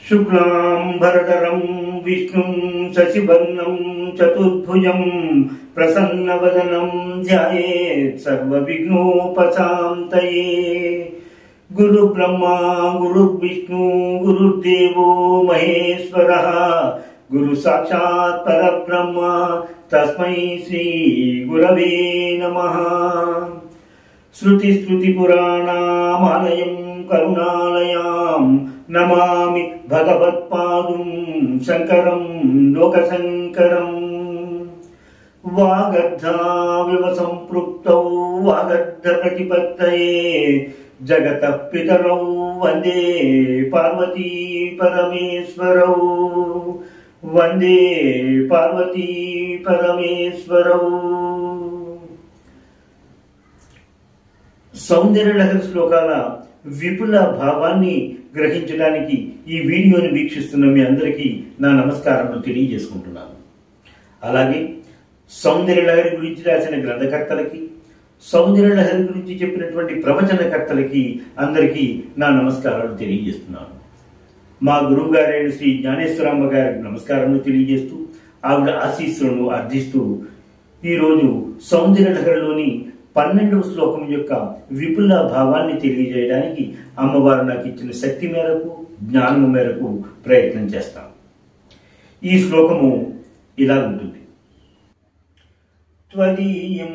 शुक्लांबरधरं विष्णुं शशिवर्णं चतुर्भुजं प्रसन्नवदनं ध्यायेत् सर्वविघ्नोपशान्तये। गुरुब्रह्मा गुरुर्विष्णु गुरुर्देवो महेश्वरः गुरु साक्षात् परब्रह्म तस्मै श्री गुरवे नमः। श्रुतिस्मृतिपुराणामालयं करुणालयां नमामि भगवत्पादं शंकरं लोकशंकरं। वागर्धाविव सम्पृक्तौ वागर्धप्रतिपत्तये जगतः पितरौ वन्दे पार्वती परमेश्वरौ वन्दे पार्वती परमेश्वरौ। సౌందర్యలహరి శ్లోకాల విపుల భావాన్ని గ్రహించడానికి ఈ వీడియోని వీక్షిస్తున్న మీ అందరికీ నా నమస్కారాలను తెలియజేసుకుంటున్నాను. అలాగే సౌందర్యలహరి గురించి రాసిన గ్రంథకర్తలకి, సౌందర్యలహరి గురించి చెప్పినటువంటి ప్రవచనకర్తలకి అందరికీ నా నమస్కారాలు తెలియజేస్తున్నాను. మా గురువు గారైన శ్రీ జ్ఞానేశ్వరాంబ గారికి నమస్కారాలు తెలియజేస్తూ ఆవిడ ఆశీస్సులను అర్థిస్తూ ఈరోజు సౌందర్యలహరిలోని 12వ శ్లోకం యొక్క విపుల భావాన్ని తెలియజేయడానికి అమ్మవారు నాకు ఇచ్చిన శక్తి మేరకు, జ్ఞానము మేరకు ప్రయత్నం చేస్తాను. ఈ శ్లోకము ఇలా ఉంటుంది. త్వదీయం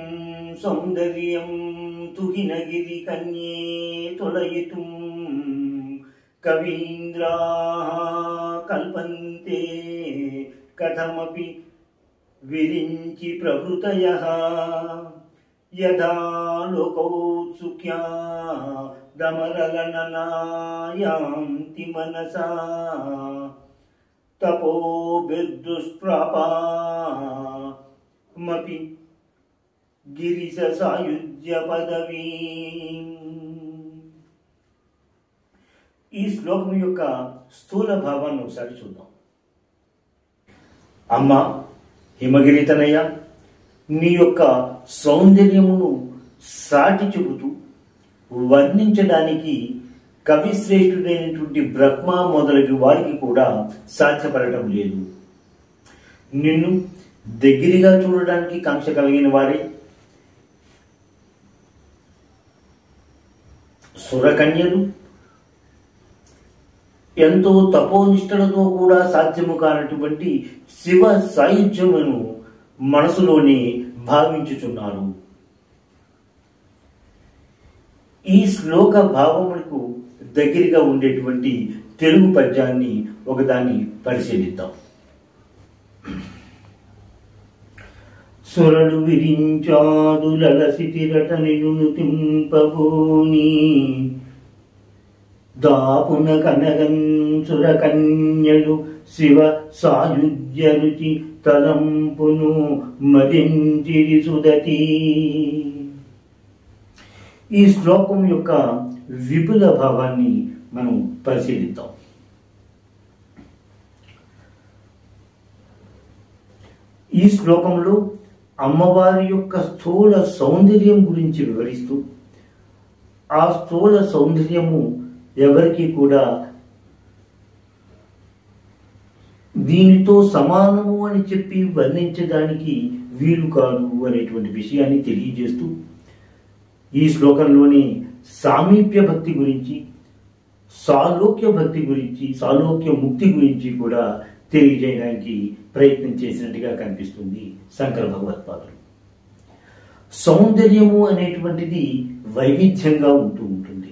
సౌందర్యం తుహినగిరి కన్యే తొలయితుం కవీంద్రాః కల్పంతే కథమపి విరించి ప్రభృతయః యదా లోకౌత్సుక్యా దమరలననాయాంతి మనసా తపోభిర్దుష్ప్రాపామపి గిరిశ సాయుజ్య పదవీ. ఈ శ్లోకం యొక్క స్థూల భావాన్ని ఒకసారి చూద్దాం. అమ్మ హిమగిరి తనయ, నీ యొక్క సౌందర్యమును సాటి చెబుతూ వర్ణించడానికి కవిశ్రేష్ఠుడైనటువంటి బ్రహ్మ మొదలగు వారికి కూడా సాధ్యపడటం లేదు. నిన్ను దగ్గరగా చూడడానికి కాంక్ష కలిగిన వారే సురకన్యలు ఎంతో తపోనిష్టలతో కూడా సాధ్యము కానటువంటి శివ సాయుధ్యమును మనసులోనే భావించుచున్నారు. ఈ శ్లోక భావములకు దగ్గరగా ఉండేటువంటి తెలుగు పద్యాన్ని ఒకదాన్ని పరిశీలిద్దాం. సురలు విరించాదు లలసితిరట నిలుతింపబోని దాపున కనగన్ సురకన్యలు శివ సాయుధ్య రుచి తలంపును మదించిరి సుదతి. ఈ శ్లోకం యొక్క విపుల భావాన్ని మనం పరిశీలిద్దాం. ఈ శ్లోకంలో అమ్మవారి యొక్క స్థూల సౌందర్యం గురించి వివరిస్తూ ఆ స్థూల సౌందర్యము ఎవరికి కూడా దీనితో సమానము అని చెప్పి వర్ణించడానికి వీలు కాదు అనేటువంటి విషయాన్ని తెలియజేస్తూ ఈ శ్లోకంలోని సామీప్య భక్తి గురించి, సాలోక్య భక్తి గురించి, సాలోక్య ముక్తి గురించి కూడా తెలియజేయడానికి ప్రయత్నం చేసినట్టుగా కనిపిస్తుంది శంకర భగవత్పాదులు. సౌందర్యము అనేటువంటిది వైవిధ్యంగా ఉంటూ ఉంటుంది.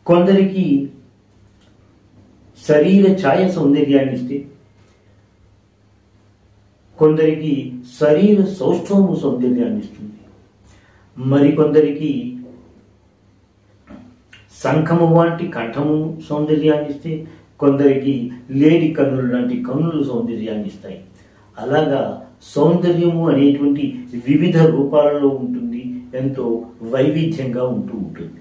కొందరికి శరీర ఛాయ సౌందర్యాన్ని ఇస్తే, కొందరికి శరీర సౌష్ఠవము సౌందర్యాన్ని ఇస్తుంది, మరికొందరికి శంఖము వంటి కంఠము సౌందర్యాన్ని ఇస్తే, కొందరికి లేడి కన్నులు లాంటి కన్నులు సౌందర్యాన్ని ఇస్తాయి. అలాగా సౌందర్యము అనేటువంటి వివిధ రూపాలలో ఉంటుంది, ఎంతో వైవిధ్యంగా ఉంటూ ఉంటుంది.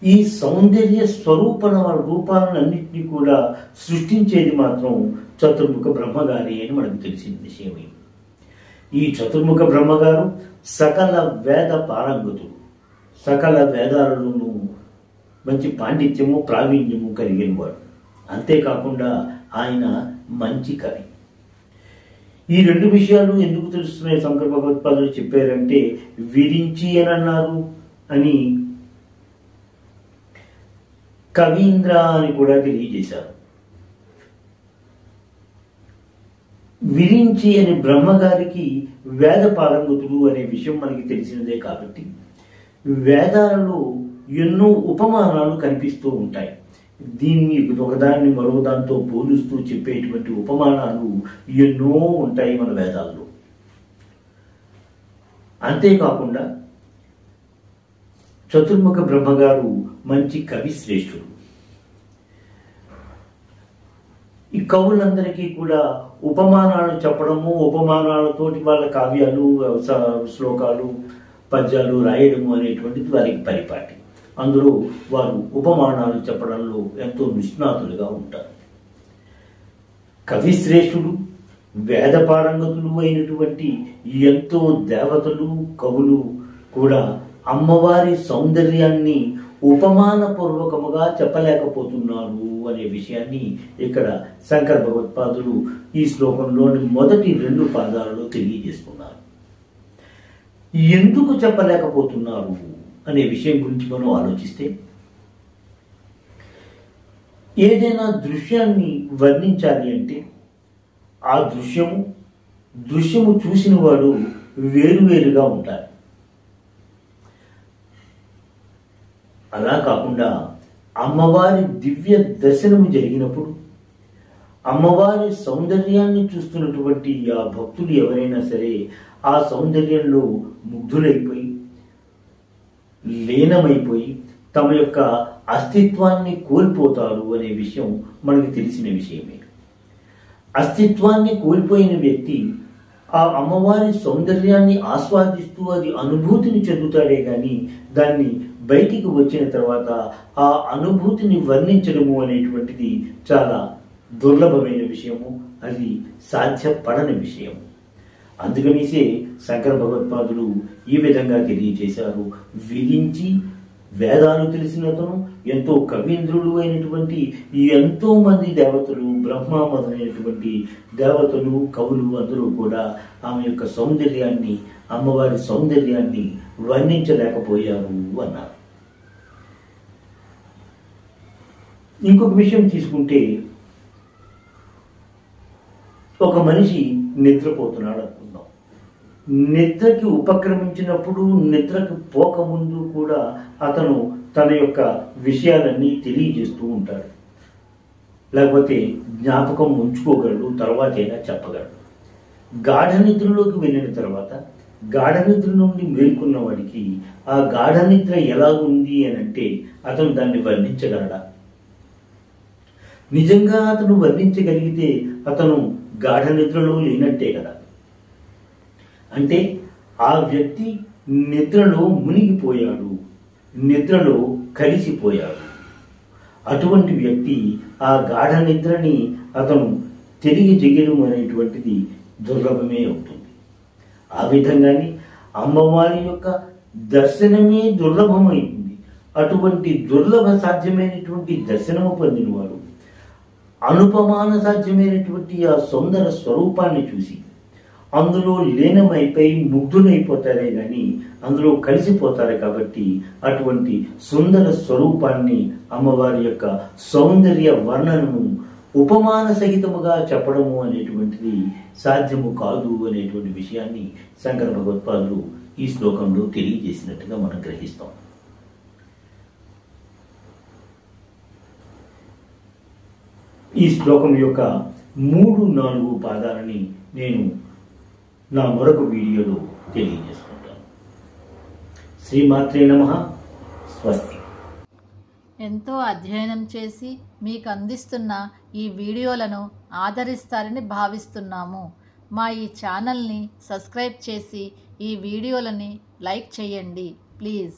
ఈ సౌందర్య స్వరూపణ రూపాలన్నింటినీ కూడా సృష్టించేది మాత్రం చతుర్ముఖ బ్రహ్మగారి అని మనకు తెలిసిన విషయమే. ఈ చతుర్ముఖ బ్రహ్మగారు సకల వేద పారంగతుడు, సకల వేదాలలోనూ మంచి పాండిత్యము ప్రావీణ్యము కలిగినవాడు. అంతేకాకుండా ఆయన మంచి కవి. ఈ రెండు విషయాలు ఎందుకు తెలుస్తున్నాయి శంకర భగవత్పాదులు చెప్పారంటే, విరించి అని అన్నారు అని కవీంద్ర అని కూడా తెలియజేశారు. విరించి అని బ్రహ్మగారికి వేద పారంగతులు అనే విషయం మనకి తెలిసినదే కాబట్టి వేదాలలో ఎన్నో ఉపమానాలు కనిపిస్తూ ఉంటాయి. దీన్ని ఒకదాన్ని మరో దాంతో పోలుస్తూ చెప్పేటువంటి ఉపమానాలు ఎన్నో ఉంటాయి మన వేదాల్లో. అంతేకాకుండా చతుర్ముఖ బ్రహ్మగారు మంచి కవి శ్రేష్ఠుడు. ఈ కవులందరికీ కూడా ఉపమానాలు చెప్పడము, ఉపమానాలతోటి వాళ్ళ కావ్యాలు, శ్లోకాలు, పద్యాలు రాయడము అనేటువంటిది వారికి పరిపాటి. అందులో వారు ఉపమానాలు చెప్పడంలో ఎంతో నిష్ణాతులుగా ఉంటారు. కవిశ్రేష్ఠుడు, వేద పారంగతులు అయినటువంటి ఎంతో దేవతలు, కవులు కూడా అమ్మవారి సౌందర్యాన్ని ఉపమానపూర్వకముగా చెప్పలేకపోతున్నారు అనే విషయాన్ని ఇక్కడ శంకర భగవత్పాదులు ఈ శ్లోకంలోని మొదటి 2 పాదాలలో తెలియజేస్తున్నారు. ఎందుకు చెప్పలేకపోతున్నారు అనే విషయం గురించి మనం ఆలోచిస్తే, ఏదైనా దృశ్యాన్ని వర్ణించాలి అంటే ఆ దృశ్యము చూసిన వాడు వేరువేరుగా ఉంటారు. అలా కాకుండా అమ్మవారి దివ్య దర్శనము జరిగినప్పుడు అమ్మవారి సౌందర్యాన్ని చూస్తున్నటువంటి ఆ భక్తులు ఎవరైనా సరే ఆ సౌందర్యంలో ముగ్ధులైపోయి, లీనమైపోయి తమ యొక్క అస్తిత్వాన్ని కోల్పోతారు అనే విషయం మనకి తెలిసిన విషయమే. అస్తిత్వాన్ని కోల్పోయిన వ్యక్తి ఆ అమ్మవారి సౌందర్యాన్ని ఆస్వాదిస్తూ అది అనుభూతిని చెందుతాడే కానీ దాన్ని బయటికి వచ్చిన తర్వాత ఆ అనుభూతిని వర్ణించడము అనేటువంటిది చాలా దుర్లభమైన విషయము, అది సాధ్యపడని విషయం. అందుకనేసే శంకర భగవత్పాదులు ఈ విధంగా తెలియజేశారు. విరించి వేదాలు తెలిసినతను, ఎంతో కవీంద్రులు అయినటువంటి ఎంతో మంది దేవతలు, బ్రహ్మ మొదలైనటువంటి దేవతలు, కవులు అందరూ కూడా ఆమె యొక్క సౌందర్యాన్ని, అమ్మవారి సౌందర్యాన్ని వర్ణించలేకపోయారు అన్నారు. ఇంకొక విషయం తీసుకుంటే, ఒక మనిషి నిద్రపోతున్నాడు అనుకుందాం. నిద్రకి ఉపక్రమించినప్పుడు, నిద్రకి పోకముందు కూడా అతను తన యొక్క విషయాలన్నీ తెలియజేస్తూ ఉంటాడు. లేకపోతే జ్ఞాపకం ఉంచుకోగలడు, తర్వాత అయినా చెప్పగలడు. గాఢ నిద్రలోకి వెళ్ళిన తర్వాత గాఢ నిద్ర నుండి మేల్కొన్న వాడికి ఆ గాఢ నిద్ర ఎలా ఉంది అని అంటే అతను దాన్ని వర్ణించగలడా? నిజంగా అతను వర్ణించగలిగితే అతను గాఢ నిద్రలో లేనట్టే కదా. అంటే ఆ వ్యక్తి నిద్రలో మునిగిపోయాడు, నిద్రలో కలిసిపోయాడు. అటువంటి వ్యక్తి ఆ గాఢ నిద్రని అతను తెలియజేయడం అనేటువంటిది దుర్లభమే అవుతుంది. ఆ విధంగానే అమ్మవారి యొక్క దర్శనమే దుర్లభమైంది. అటువంటి దుర్లభ సాధ్యమైనటువంటి దర్శనము పొందినవాడు అనుపమాన సాధ్యమైనటువంటి ఆ సుందర స్వరూపాన్ని చూసి అందులో లీనమైపోయి ముగ్ధులైపోతారే కానీ అందులో కలిసిపోతారు. కాబట్టి అటువంటి సుందర స్వరూపాన్ని, అమ్మవారి యొక్క సౌందర్య వర్ణనము ఉపమాన సహితముగా చెప్పడము అనేటువంటిది సాధ్యము కాదు అనేటువంటి విషయాన్ని శంకర భగవత్పాదులు ఈ శ్లోకంలో తెలియజేసినట్టుగా మనం గ్రహిస్తాం. ఈ శ్లోకం యొక్క 3-4 పాదాలని నేను నా మరొక వీడియోలో తెలియజేసుకుంటాను. శ్రీమాత్రే నమః. స్వస్తి. ఎంతో అధ్యయనం చేసి మీకు అందిస్తున్న ఈ వీడియోలను ఆదరిస్తారని భావిస్తున్నాము. మా ఈ ఛానల్ని సబ్స్క్రైబ్ చేసి ఈ వీడియోలని లైక్ చేయండి ప్లీజ్.